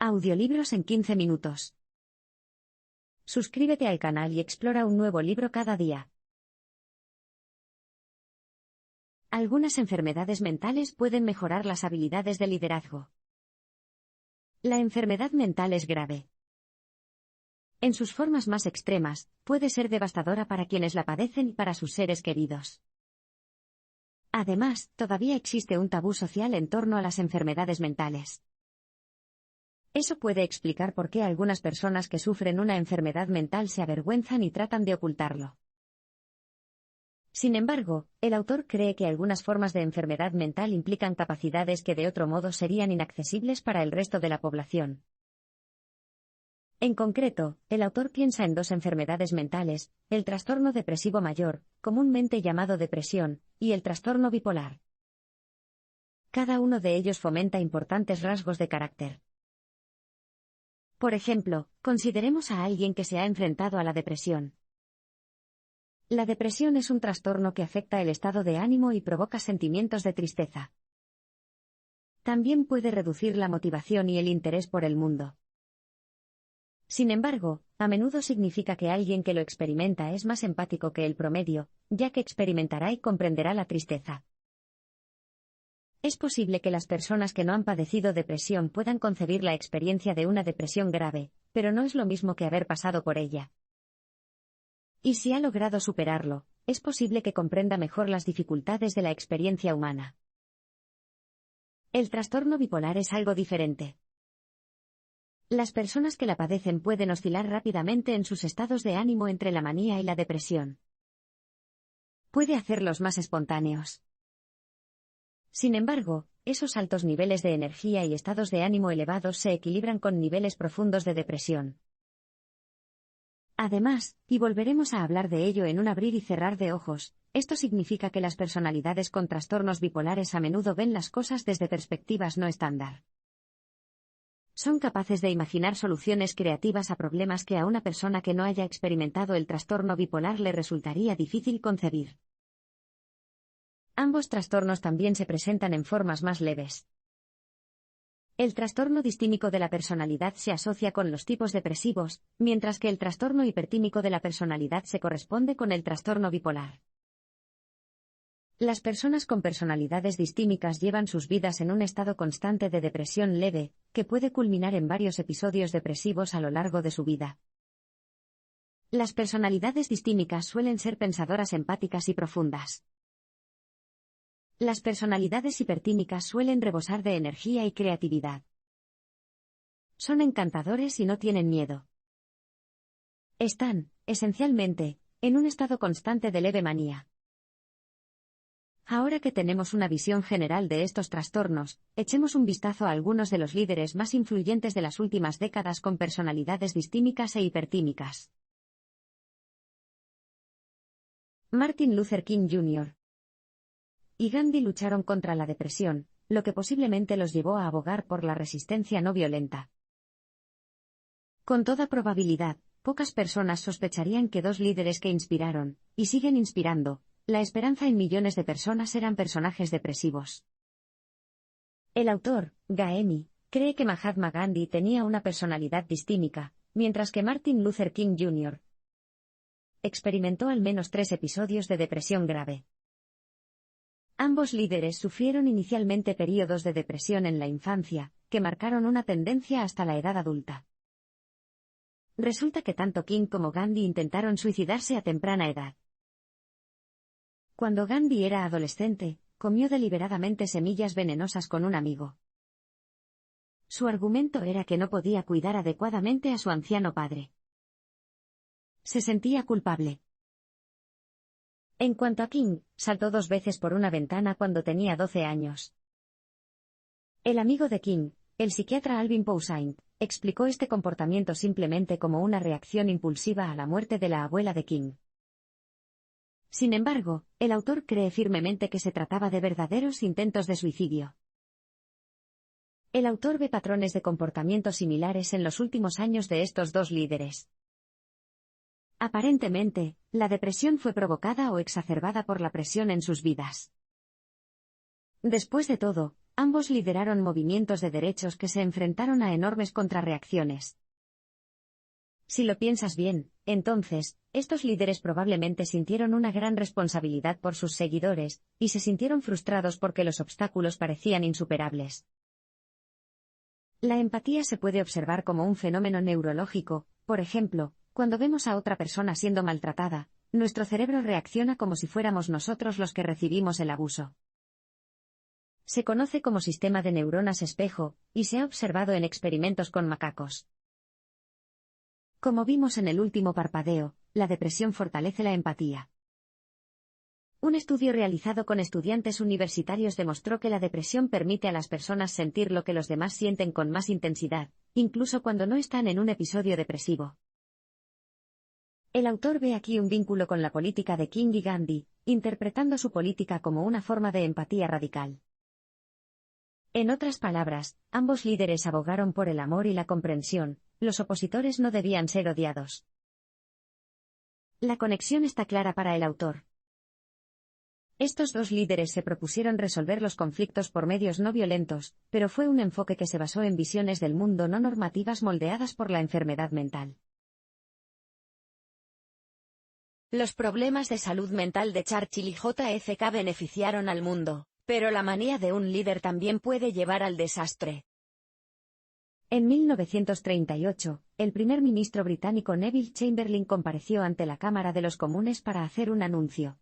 Audiolibros en 15 minutos. Suscríbete al canal y explora un nuevo libro cada día. Algunas enfermedades mentales pueden mejorar las habilidades de liderazgo. La enfermedad mental es grave. En sus formas más extremas, puede ser devastadora para quienes la padecen y para sus seres queridos. Además, todavía existe un tabú social en torno a las enfermedades mentales. Eso puede explicar por qué algunas personas que sufren una enfermedad mental se avergüenzan y tratan de ocultarlo. Sin embargo, el autor cree que algunas formas de enfermedad mental implican capacidades que de otro modo serían inaccesibles para el resto de la población. En concreto, el autor piensa en dos enfermedades mentales: el trastorno depresivo mayor, comúnmente llamado depresión, y el trastorno bipolar. Cada uno de ellos fomenta importantes rasgos de carácter. Por ejemplo, consideremos a alguien que se ha enfrentado a la depresión. La depresión es un trastorno que afecta el estado de ánimo y provoca sentimientos de tristeza. También puede reducir la motivación y el interés por el mundo. Sin embargo, a menudo significa que alguien que lo experimenta es más empático que el promedio, ya que experimentará y comprenderá la tristeza. Es posible que las personas que no han padecido depresión puedan concebir la experiencia de una depresión grave, pero no es lo mismo que haber pasado por ella. Y si ha logrado superarlo, es posible que comprenda mejor las dificultades de la experiencia humana. El trastorno bipolar es algo diferente. Las personas que la padecen pueden oscilar rápidamente en sus estados de ánimo entre la manía y la depresión. Puede hacerlos más espontáneos. Sin embargo, esos altos niveles de energía y estados de ánimo elevados se equilibran con niveles profundos de depresión. Además, y volveremos a hablar de ello en un abrir y cerrar de ojos, esto significa que las personalidades con trastornos bipolares a menudo ven las cosas desde perspectivas no estándar. Son capaces de imaginar soluciones creativas a problemas que a una persona que no haya experimentado el trastorno bipolar le resultaría difícil concebir. Ambos trastornos también se presentan en formas más leves. El trastorno distímico de la personalidad se asocia con los tipos depresivos, mientras que el trastorno hipertímico de la personalidad se corresponde con el trastorno bipolar. Las personas con personalidades distímicas llevan sus vidas en un estado constante de depresión leve, que puede culminar en varios episodios depresivos a lo largo de su vida. Las personalidades distímicas suelen ser pensadoras, empáticas y profundas. Las personalidades hipertímicas suelen rebosar de energía y creatividad. Son encantadores y no tienen miedo. Están, esencialmente, en un estado constante de leve manía. Ahora que tenemos una visión general de estos trastornos, echemos un vistazo a algunos de los líderes más influyentes de las últimas décadas con personalidades distímicas e hipertímicas. Martin Luther King Jr. y Gandhi lucharon contra la depresión, lo que posiblemente los llevó a abogar por la resistencia no violenta. Con toda probabilidad, pocas personas sospecharían que dos líderes que inspiraron, y siguen inspirando, la esperanza en millones de personas eran personajes depresivos. El autor, Gaemi, cree que Mahatma Gandhi tenía una personalidad distímica, mientras que Martin Luther King Jr. experimentó al menos 3 episodios de depresión grave. Ambos líderes sufrieron inicialmente períodos de depresión en la infancia, que marcaron una tendencia hasta la edad adulta. Resulta que tanto King como Gandhi intentaron suicidarse a temprana edad. Cuando Gandhi era adolescente, comió deliberadamente semillas venenosas con un amigo. Su argumento era que no podía cuidar adecuadamente a su anciano padre. Se sentía culpable. En cuanto a King, saltó 2 veces por una ventana cuando tenía 12 años. El amigo de King, el psiquiatra Alvin Toussaint, explicó este comportamiento simplemente como una reacción impulsiva a la muerte de la abuela de King. Sin embargo, el autor cree firmemente que se trataba de verdaderos intentos de suicidio. El autor ve patrones de comportamiento similares en los últimos años de estos dos líderes. Aparentemente, la depresión fue provocada o exacerbada por la presión en sus vidas. Después de todo, ambos lideraron movimientos de derechos que se enfrentaron a enormes contrarreacciones. Si lo piensas bien, entonces, estos líderes probablemente sintieron una gran responsabilidad por sus seguidores, y se sintieron frustrados porque los obstáculos parecían insuperables. La empatía se puede observar como un fenómeno neurológico, por ejemplo, cuando vemos a otra persona siendo maltratada, nuestro cerebro reacciona como si fuéramos nosotros los que recibimos el abuso. Se conoce como sistema de neuronas espejo, y se ha observado en experimentos con macacos. Como vimos en el último parpadeo, la depresión fortalece la empatía. Un estudio realizado con estudiantes universitarios demostró que la depresión permite a las personas sentir lo que los demás sienten con más intensidad, incluso cuando no están en un episodio depresivo. El autor ve aquí un vínculo con la política de King y Gandhi, interpretando su política como una forma de empatía radical. En otras palabras, ambos líderes abogaron por el amor y la comprensión. Los opositores no debían ser odiados. La conexión está clara para el autor. Estos dos líderes se propusieron resolver los conflictos por medios no violentos, pero fue un enfoque que se basó en visiones del mundo no normativas moldeadas por la enfermedad mental. Los problemas de salud mental de Churchill y JFK beneficiaron al mundo, pero la manía de un líder también puede llevar al desastre. En 1938, el primer ministro británico Neville Chamberlain compareció ante la Cámara de los Comunes para hacer un anuncio.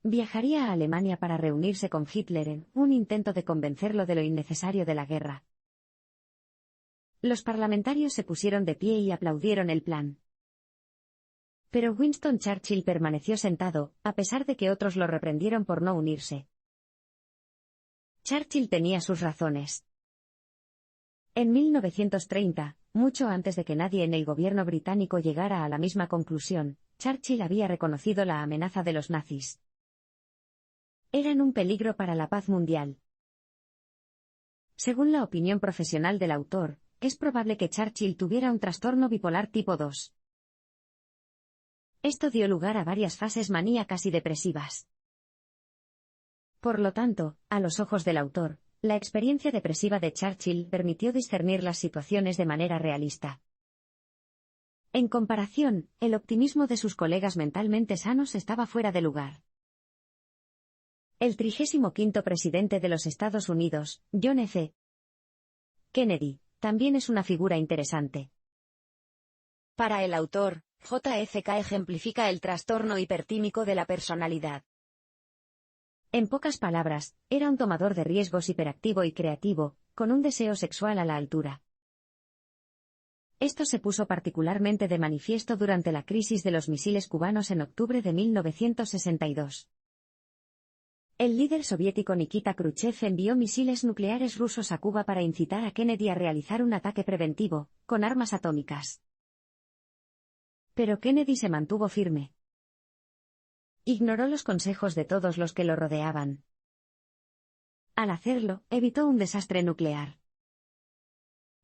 Viajaría a Alemania para reunirse con Hitler en un intento de convencerlo de lo innecesario de la guerra. Los parlamentarios se pusieron de pie y aplaudieron el plan. Pero Winston Churchill permaneció sentado, a pesar de que otros lo reprendieron por no unirse. Churchill tenía sus razones. En 1930, mucho antes de que nadie en el gobierno británico llegara a la misma conclusión, Churchill había reconocido la amenaza de los nazis. Eran un peligro para la paz mundial. Según la opinión profesional del autor, es probable que Churchill tuviera un trastorno bipolar tipo 2. Esto dio lugar a varias fases maníacas y depresivas. Por lo tanto, a los ojos del autor, la experiencia depresiva de Churchill permitió discernir las situaciones de manera realista. En comparación, el optimismo de sus colegas mentalmente sanos estaba fuera de lugar. El 35º presidente de los Estados Unidos, John F. Kennedy, también es una figura interesante. Para el autor, JFK ejemplifica el trastorno hipertímico de la personalidad. En pocas palabras, era un tomador de riesgos hiperactivo y creativo, con un deseo sexual a la altura. Esto se puso particularmente de manifiesto durante la crisis de los misiles cubanos en octubre de 1962. El líder soviético Nikita Khrushchev envió misiles nucleares rusos a Cuba para incitar a Kennedy a realizar un ataque preventivo, con armas atómicas. Pero Kennedy se mantuvo firme. Ignoró los consejos de todos los que lo rodeaban. Al hacerlo, evitó un desastre nuclear.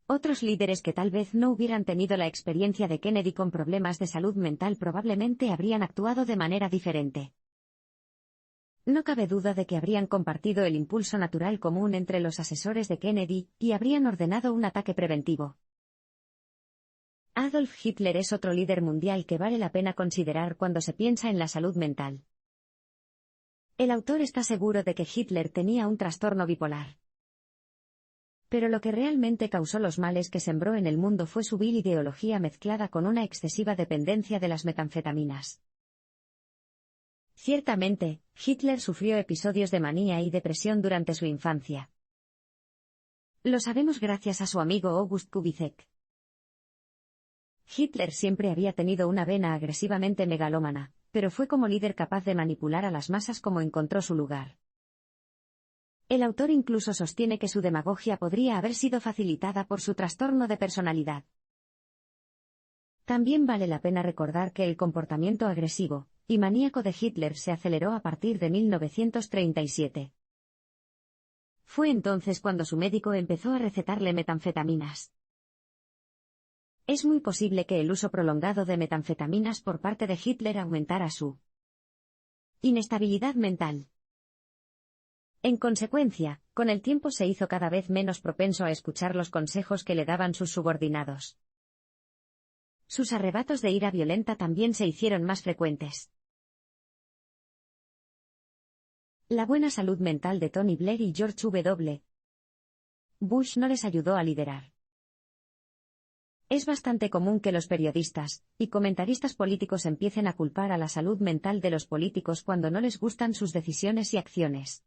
Otros líderes que tal vez no hubieran tenido la experiencia de Kennedy con problemas de salud mental probablemente habrían actuado de manera diferente. No cabe duda de que habrían compartido el impulso natural común entre los asesores de Kennedy, y habrían ordenado un ataque preventivo. Adolf Hitler es otro líder mundial que vale la pena considerar cuando se piensa en la salud mental. El autor está seguro de que Hitler tenía un trastorno bipolar. Pero lo que realmente causó los males que sembró en el mundo fue su vil ideología mezclada con una excesiva dependencia de las metanfetaminas. Ciertamente, Hitler sufrió episodios de manía y depresión durante su infancia. Lo sabemos gracias a su amigo August Kubizek. Hitler siempre había tenido una vena agresivamente megalómana, pero fue como líder capaz de manipular a las masas como encontró su lugar. El autor incluso sostiene que su demagogia podría haber sido facilitada por su trastorno de personalidad. También vale la pena recordar que el comportamiento agresivo y maníaco de Hitler se aceleró a partir de 1937. Fue entonces cuando su médico empezó a recetarle metanfetaminas. Es muy posible que el uso prolongado de metanfetaminas por parte de Hitler aumentara su inestabilidad mental. En consecuencia, con el tiempo se hizo cada vez menos propenso a escuchar los consejos que le daban sus subordinados. Sus arrebatos de ira violenta también se hicieron más frecuentes. La buena salud mental de Tony Blair y George W. Bush no les ayudó a liderar. Es bastante común que los periodistas y comentaristas políticos empiecen a culpar a la salud mental de los políticos cuando no les gustan sus decisiones y acciones.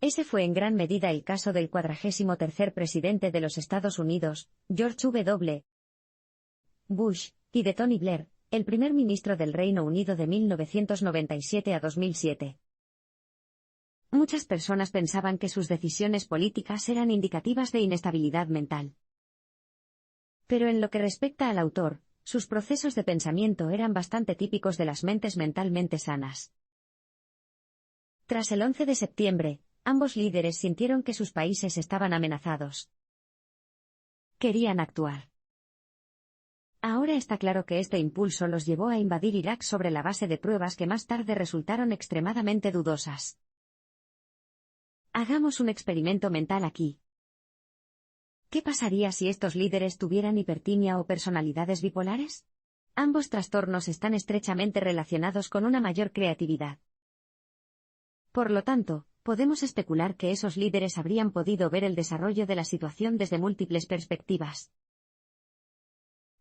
Ese fue en gran medida el caso del 43º presidente de los Estados Unidos, George W. Bush, y de Tony Blair, el primer ministro del Reino Unido de 1997 a 2007. Muchas personas pensaban que sus decisiones políticas eran indicativas de inestabilidad mental. Pero en lo que respecta al autor, sus procesos de pensamiento eran bastante típicos de las mentes mentalmente sanas. Tras el 11 de septiembre, ambos líderes sintieron que sus países estaban amenazados. Querían actuar. Ahora está claro que este impulso los llevó a invadir Irak sobre la base de pruebas que más tarde resultaron extremadamente dudosas. Hagamos un experimento mental aquí. ¿Qué pasaría si estos líderes tuvieran hipertimia o personalidades bipolares? Ambos trastornos están estrechamente relacionados con una mayor creatividad. Por lo tanto, podemos especular que esos líderes habrían podido ver el desarrollo de la situación desde múltiples perspectivas.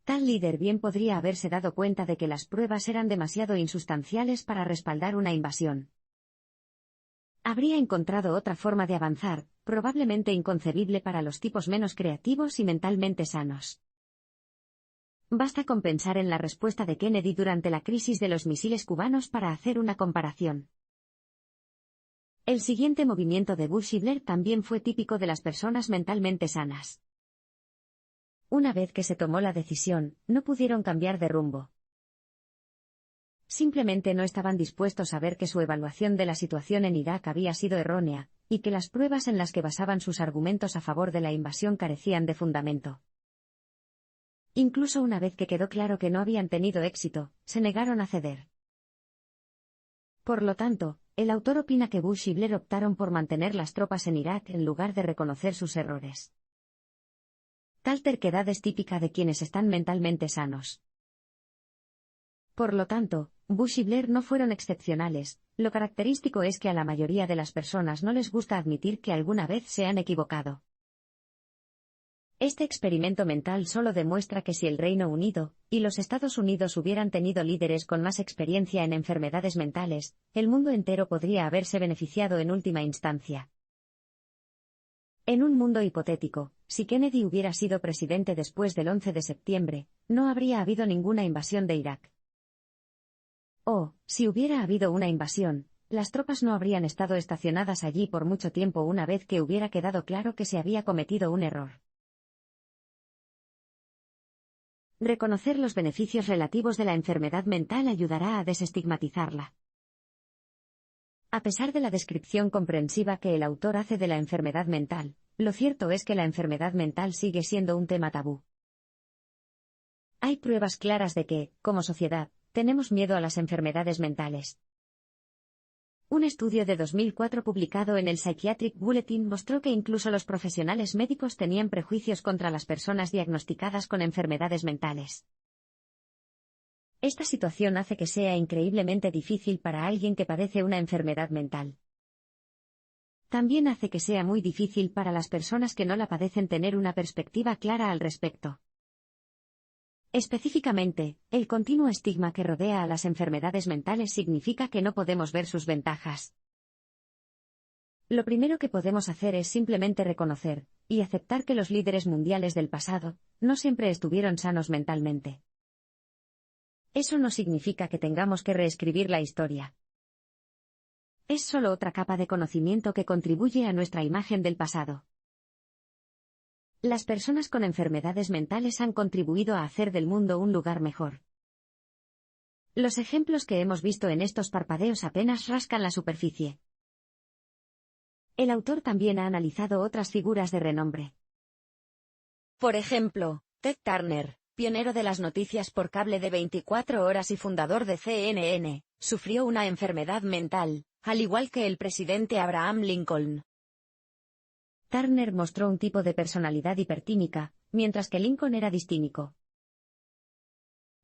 Tal líder bien podría haberse dado cuenta de que las pruebas eran demasiado insustanciales para respaldar una invasión. Habría encontrado otra forma de avanzar, probablemente inconcebible para los tipos menos creativos y mentalmente sanos. Basta con pensar en la respuesta de Kennedy durante la crisis de los misiles cubanos para hacer una comparación. El siguiente movimiento de Bush y Blair también fue típico de las personas mentalmente sanas. Una vez que se tomó la decisión, no pudieron cambiar de rumbo. Simplemente no estaban dispuestos a ver que su evaluación de la situación en Irak había sido errónea, y que las pruebas en las que basaban sus argumentos a favor de la invasión carecían de fundamento. Incluso una vez que quedó claro que no habían tenido éxito, se negaron a ceder. Por lo tanto, el autor opina que Bush y Blair optaron por mantener las tropas en Irak en lugar de reconocer sus errores. Tal terquedad es típica de quienes están mentalmente sanos. Por lo tanto, Bush y Blair no fueron excepcionales, lo característico es que a la mayoría de las personas no les gusta admitir que alguna vez se han equivocado. Este experimento mental solo demuestra que si el Reino Unido y los Estados Unidos hubieran tenido líderes con más experiencia en enfermedades mentales, el mundo entero podría haberse beneficiado en última instancia. En un mundo hipotético, si Kennedy hubiera sido presidente después del 11 de septiembre, no habría habido ninguna invasión de Irak. O, si hubiera habido una invasión, las tropas no habrían estado estacionadas allí por mucho tiempo una vez que hubiera quedado claro que se había cometido un error. Reconocer los beneficios relativos de la enfermedad mental ayudará a desestigmatizarla. A pesar de la descripción comprensiva que el autor hace de la enfermedad mental, lo cierto es que la enfermedad mental sigue siendo un tema tabú. Hay pruebas claras de que, como sociedad, tenemos miedo a las enfermedades mentales. Un estudio de 2004 publicado en el Psychiatric Bulletin mostró que incluso los profesionales médicos tenían prejuicios contra las personas diagnosticadas con enfermedades mentales. Esta situación hace que sea increíblemente difícil para alguien que padece una enfermedad mental. También hace que sea muy difícil para las personas que no la padecen tener una perspectiva clara al respecto. Específicamente, el continuo estigma que rodea a las enfermedades mentales significa que no podemos ver sus ventajas. Lo primero que podemos hacer es simplemente reconocer y aceptar que los líderes mundiales del pasado no siempre estuvieron sanos mentalmente. Eso no significa que tengamos que reescribir la historia. Es solo otra capa de conocimiento que contribuye a nuestra imagen del pasado. Las personas con enfermedades mentales han contribuido a hacer del mundo un lugar mejor. Los ejemplos que hemos visto en estos parpadeos apenas rascan la superficie. El autor también ha analizado otras figuras de renombre. Por ejemplo, Ted Turner, pionero de las noticias por cable de 24 horas y fundador de CNN, sufrió una enfermedad mental, al igual que el presidente Abraham Lincoln. Turner mostró un tipo de personalidad hipertímica, mientras que Lincoln era distímico.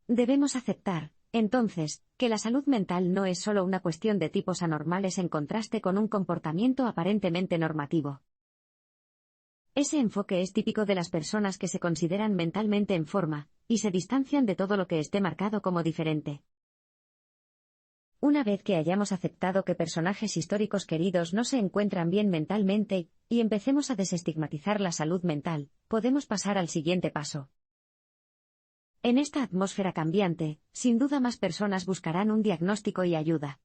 Debemos aceptar, entonces, que la salud mental no es solo una cuestión de tipos anormales en contraste con un comportamiento aparentemente normativo. Ese enfoque es típico de las personas que se consideran mentalmente en forma, y se distancian de todo lo que esté marcado como diferente. Una vez que hayamos aceptado que personajes históricos queridos no se encuentran bien mentalmente, y empecemos a desestigmatizar la salud mental, podemos pasar al siguiente paso. En esta atmósfera cambiante, sin duda más personas buscarán un diagnóstico y ayuda.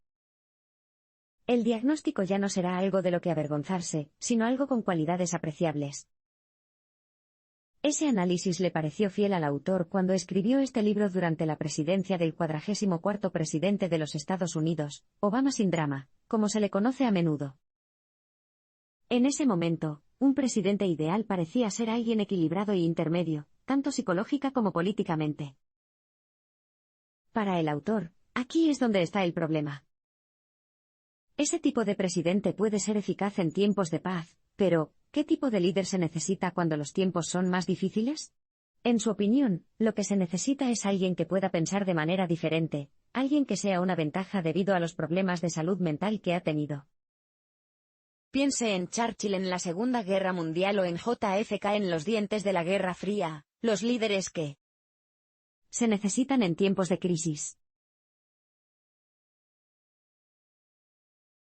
El diagnóstico ya no será algo de lo que avergonzarse, sino algo con cualidades apreciables. Ese análisis le pareció fiel al autor cuando escribió este libro durante la presidencia del 44º presidente de los Estados Unidos, Obama sin drama, como se le conoce a menudo. En ese momento, un presidente ideal parecía ser alguien equilibrado y intermedio, tanto psicológica como políticamente. Para el autor, aquí es donde está el problema. Ese tipo de presidente puede ser eficaz en tiempos de paz, pero, ¿qué tipo de líder se necesita cuando los tiempos son más difíciles? En su opinión, lo que se necesita es alguien que pueda pensar de manera diferente, alguien que sea una ventaja debido a los problemas de salud mental que ha tenido. Piense en Churchill en la Segunda Guerra Mundial o en JFK en los dientes de la Guerra Fría, los líderes que se necesitan en tiempos de crisis.